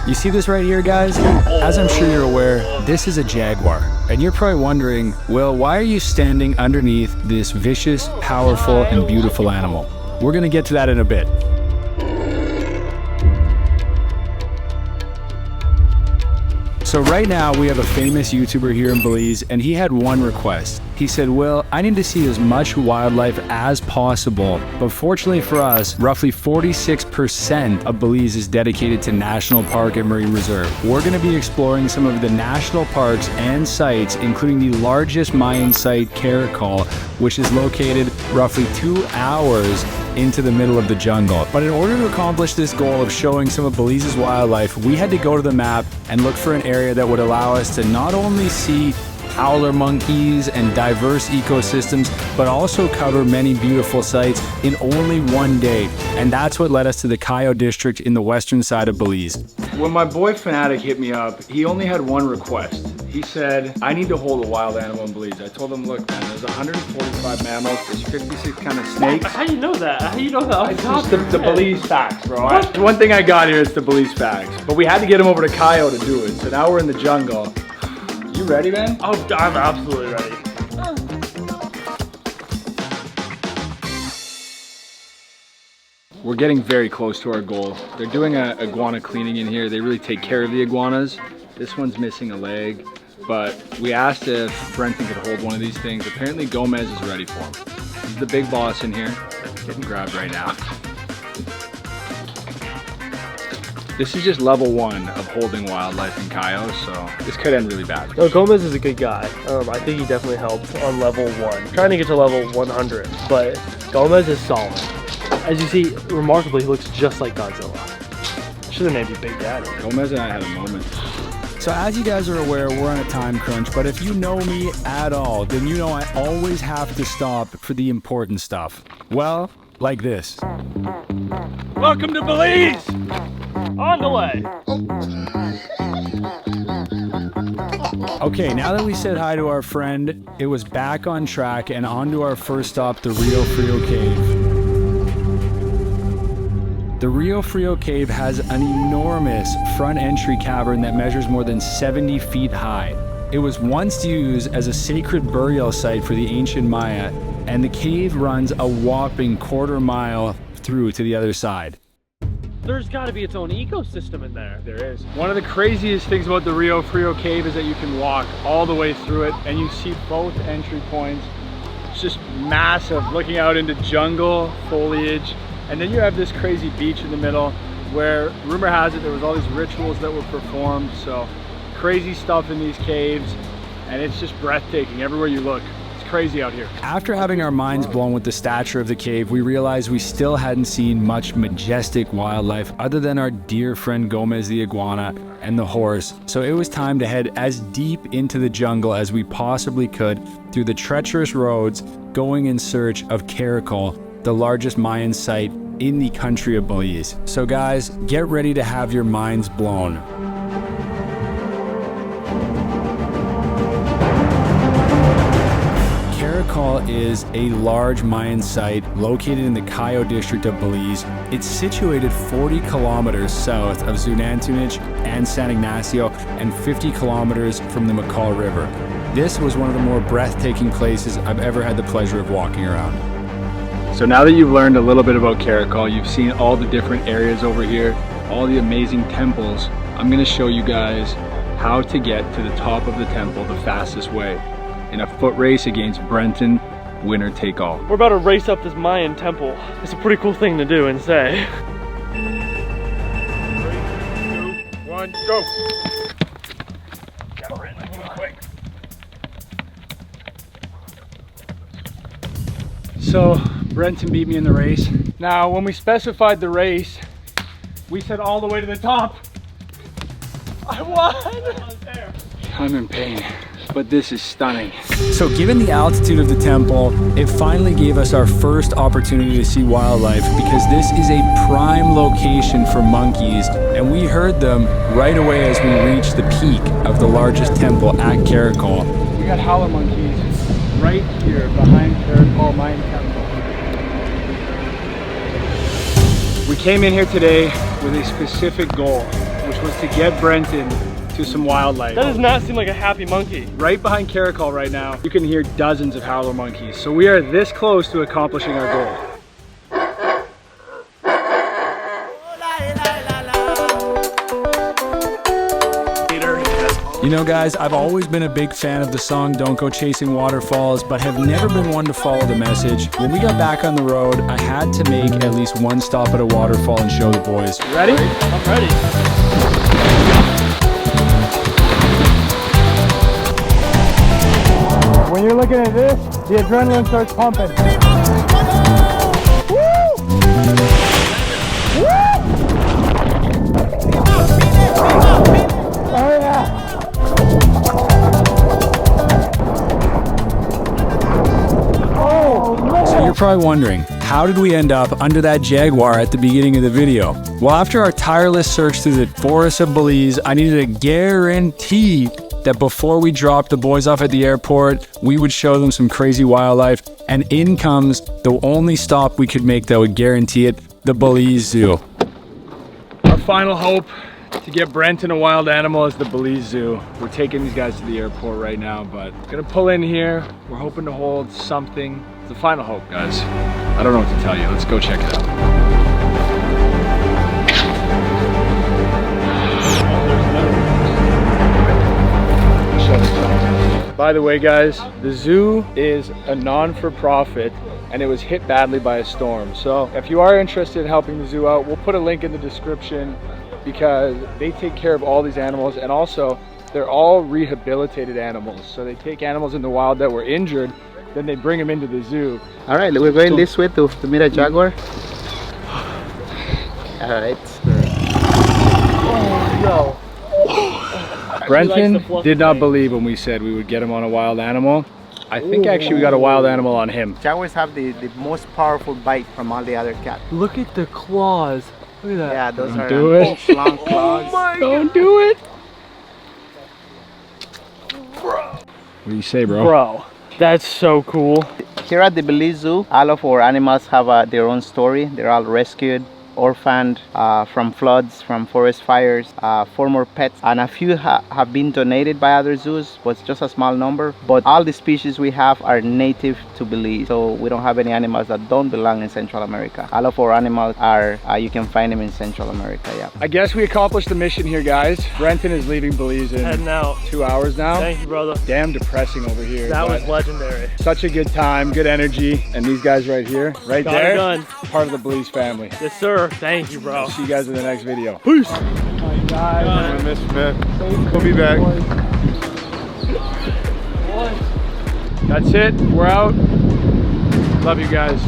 You see this right here, guys? As I'm sure you're aware, this is a jaguar. And you're probably wondering, well, why are you standing underneath this vicious, powerful, and beautiful animal? We're gonna get to that in a bit. So right now we have a famous YouTuber here in Belize, and he had one request. He said, Will, I need to see as much wildlife as possible, but fortunately for us, roughly 46% of Belize is dedicated to National Park and Marine Reserve. We're going to be exploring some of the national parks and sites, including the largest Mayan site, Caracol, which is located roughly 2 hours into the middle of the jungle. But in order to accomplish this goal of showing some of Belize's wildlife, we had to go to the map and look for an area that would allow us to not only see howler monkeys and diverse ecosystems, but also cover many beautiful sites in only one day. And that's what led us to the Cayo District in the western side of Belize. When my boy Finatic hit me up, he only had one request. He said, I need to hold a wild animal in Belize. I told him, look, man, there's 145 mammals, there's 56 kind of snakes. How do you know that? How do you know that? It's just the Belize facts, bro. The one thing I got here is the Belize facts. But we had to get him over to Cayo to do it. So now we're in the jungle. You ready, man? Oh, I'm absolutely ready. We're getting very close to our goal. They're doing a iguana cleaning in here. They really take care of the iguanas. This one's missing a leg, but we asked if Brenton could hold one of these things. Apparently Gomez is ready for him. He's the big boss in here. Getting grabbed right now. This is just level 1 of holding wildlife in Cayo, so this could end really bad. No, Gomez is a good guy. I think he definitely helped on level 1. I'm trying to get to level 100, but Gomez is solid. As you see, remarkably, he looks just like Godzilla. Should have named you Big Daddy. Gomez and I had a moment. So as you guys are aware, we're on a time crunch, but if you know me at all, then you know I always have to stop for the important stuff. Well, like this. Welcome to Belize! On the way! Okay, now that we said hi to our friend, it was back on track and on to our first stop, the Rio Frio Cave. The Rio Frio Cave has an enormous front entry cavern that measures more than 70 feet high. It was once used as a sacred burial site for the ancient Maya, and the cave runs a whopping quarter-mile through to the other side. There's got to be its own ecosystem in there. There is. One of the craziest things about the Rio Frio Cave is that you can walk all the way through it and you see both entry points. It's just massive, looking out into jungle, foliage, and then you have this crazy beach in the middle where, rumor has it, there was all these rituals that were performed. So crazy stuff in these caves, and it's just breathtaking everywhere you look. Crazy out here. After having our minds blown with the stature of the cave, we realized we still hadn't seen much majestic wildlife other than our dear friend Gomez the iguana and the horse. So it was time to head as deep into the jungle as we possibly could through the treacherous roads, going in search of Caracol, the largest Mayan site in the country of Belize. So guys, get ready to have your minds blown. Caracol is a large Mayan site located in the Cayo District of Belize. It's situated 40 kilometers south of Zunantunich and San Ignacio and 50 kilometers from the McCall River. This was one of the more breathtaking places I've ever had the pleasure of walking around. So now that you've learned a little bit about Caracol, you've seen all the different areas over here, all the amazing temples, I'm going to show you guys how to get to the top of the temple the fastest way. In a foot race against Brenton, winner take all. We're about to race up this Mayan temple. It's a pretty cool thing to do and say. 3, 2, 1, go! Get Brenton, move quick. So, Brenton beat me in the race. Now, when we specified the race, we said all the way to the top. I won! I'm in pain, but this is stunning. So given the altitude of the temple, it finally gave us our first opportunity to see wildlife because this is a prime location for monkeys, and we heard them right away as we reached the peak of the largest temple at Caracol. We got howler monkeys right here behind Caracol Mayan Temple. We came in here today with a specific goal, which was to get Brenton to some wildlife. That does not seem like a happy monkey. Right behind Caracol right now, you can hear dozens of howler monkeys. So we are this close to accomplishing our goal. You know guys, I've always been a big fan of the song Don't Go Chasing Waterfalls, but have never been one to follow the message. When we got back on the road, I had to make at least one stop at a waterfall and show the boys. Ready? I'm ready. When you're looking at this, the adrenaline starts pumping. Woo! Woo! Oh yeah! So you're probably wondering, how did we end up under that jaguar at the beginning of the video? Well, after our tireless search through the forests of Belize, I needed a guarantee that before we dropped the boys off at the airport, we would show them some crazy wildlife. And in comes the only stop we could make that would guarantee it, the Belize Zoo. Our final hope to get Brenton a wild animal is the Belize Zoo. We're taking these guys to the airport right now, but gonna pull in here. We're hoping to hold something. It's the final hope, guys. I don't know what to tell you. Let's go check it out. By the way, guys, the zoo is a non-for-profit and it was hit badly by a storm. So if you are interested in helping the zoo out, we'll put a link in the description because they take care of all these animals, and also they're all rehabilitated animals. So they take animals in the wild that were injured, then they bring them into the zoo. All right, we're going this way to meet a jaguar. All right. Oh no. Brenton did not believe when we said we would get him on a wild animal. I think actually we got a wild animal on him. Jaguars have the most powerful bite from all the other cats. Look at the claws. Look at that. Yeah, those Don't are do it. long claws. Oh my Don't do it. What do you say, bro? Bro, that's so cool. Here at the Belize Zoo, all of our animals have their own story. They're all rescued, orphaned from floods, from forest fires, former pets, and a few have been donated by other zoos, but it's just a small number. But all the species we have are native to Belize, so we don't have any animals that don't belong in Central America. All of our animals are, you can find them in Central America, yeah. I guess we accomplished the mission here, guys. Brenton is leaving Belize in Heading out. 2 hours now. Thank you, brother. Damn depressing over here. That but was legendary. such a good time, good energy, and these guys right here, right Got it there, done. part of the Belize family. Yes, sir. Thank you, bro. See you guys in the next video. Peace. Bye, guys. I miss you, man. We'll be back. That's it. We're out. Love you guys.